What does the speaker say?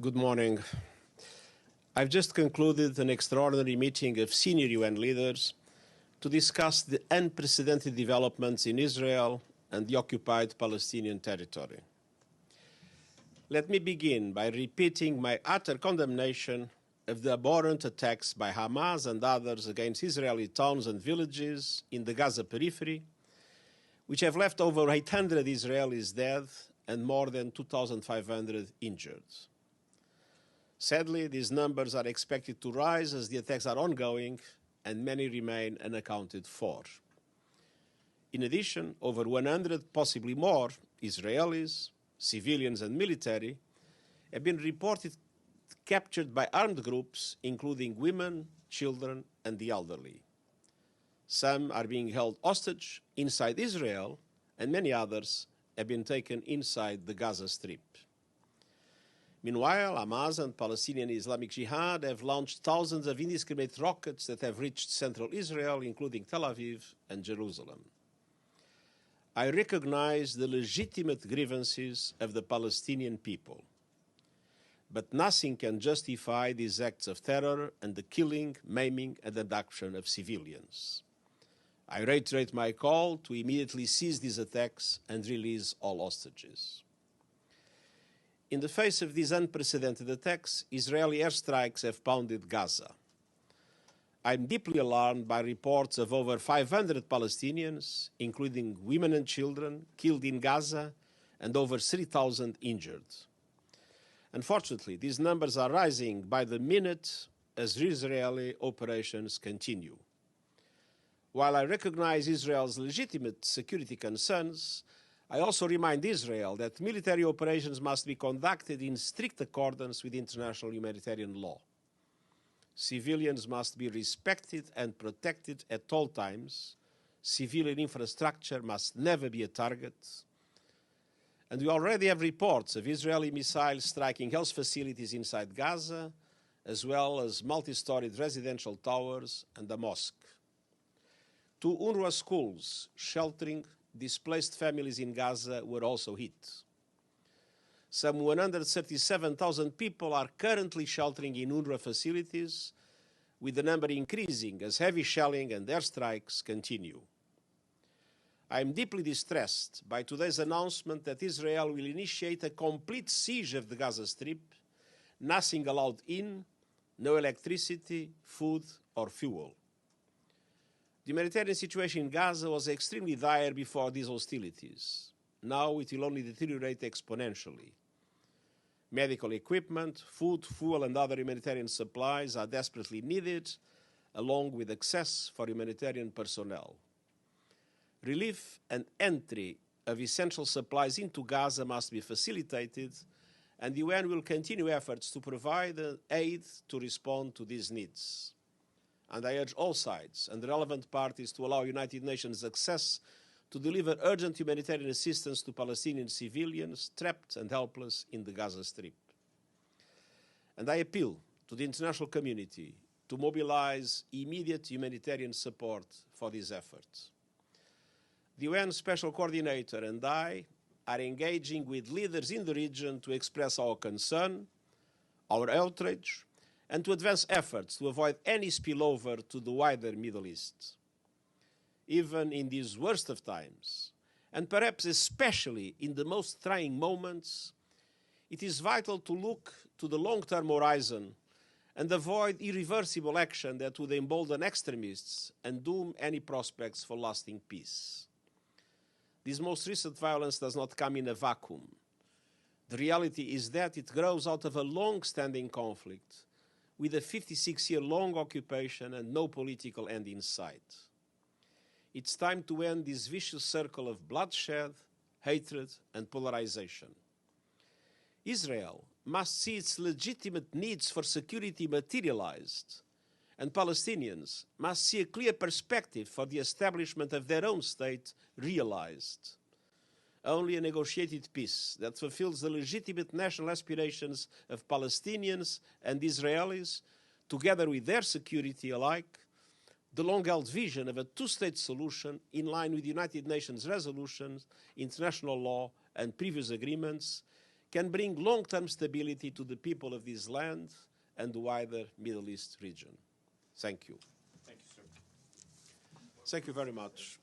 Good morning. I've just concluded an extraordinary meeting of senior UN leaders to discuss the unprecedented developments in Israel and the occupied Palestinian territory. Let me begin by repeating my utter condemnation of the abhorrent attacks by Hamas and others against Israeli towns and villages in the Gaza periphery, which have left over 800 Israelis dead and more than 2,500 injured. Sadly, these numbers are expected to rise as the attacks are ongoing and many remain unaccounted for. In addition, over 100, possibly more, Israelis, civilians and military have been reported captured by armed groups, including women, children and the elderly. Some are being held hostage inside Israel, and many others have been taken inside the Gaza Strip. Meanwhile, Hamas and Palestinian Islamic Jihad have launched thousands of indiscriminate rockets that have reached central Israel, including Tel Aviv and Jerusalem. I recognize the legitimate grievances of the Palestinian people, but nothing can justify these acts of terror and the killing, maiming, and abduction of civilians. I reiterate my call to immediately cease these attacks and release all hostages. In the face of these unprecedented attacks, Israeli airstrikes have pounded Gaza. I'm deeply alarmed by reports of over 500 Palestinians, including women and children, killed in Gaza and over 3,000 injured. Unfortunately, these numbers are rising by the minute as Israeli operations continue. While I recognize Israel's legitimate security concerns, I also remind Israel that military operations must be conducted in strict accordance with international humanitarian law. Civilians must be respected and protected at all times. Civilian infrastructure must never be a target. And we already have reports of Israeli missiles striking health facilities inside Gaza, as well as multi-storied residential towers and a mosque. 2 UNRWA schools sheltering displaced families in Gaza were also hit. Some 137,000 people are currently sheltering in UNRWA facilities, with the number increasing as heavy shelling and airstrikes continue. I am deeply distressed by today's announcement that Israel will initiate a complete siege of the Gaza Strip, nothing allowed in, no electricity, food or fuel. The humanitarian situation in Gaza was extremely dire before these hostilities. Now it will only deteriorate exponentially. Medical equipment, food, fuel, and other humanitarian supplies are desperately needed, along with access for humanitarian personnel. Relief and entry of essential supplies into Gaza must be facilitated, and the UN will continue efforts to provide aid to respond to these needs. And I urge all sides and the relevant parties to allow United Nations access to deliver urgent humanitarian assistance to Palestinian civilians trapped and helpless in the Gaza Strip. And I appeal to the international community to mobilize immediate humanitarian support for these efforts. The UN Special Coordinator and I are engaging with leaders in the region to express our concern, our outrage, and to advance efforts to avoid any spillover to the wider Middle East. Even in these worst of times, and perhaps especially in the most trying moments, it is vital to look to the long-term horizon and avoid irreversible action that would embolden extremists and doom any prospects for lasting peace. This most recent violence does not come in a vacuum. The reality is that it grows out of a long-standing conflict with a 56-year-long occupation and no political end in sight. It's time to end this vicious circle of bloodshed, hatred, and polarization. Israel must see its legitimate needs for security materialized, and Palestinians must see a clear perspective for the establishment of their own state realized. Only a negotiated peace that fulfills the legitimate national aspirations of Palestinians and Israelis, together with their security alike, the long-held vision of a two-state solution in line with United Nations resolutions, international law, and previous agreements, can bring long-term stability to the people of this land and the wider Middle East region. Thank you. Thank you, sir. Thank you very much.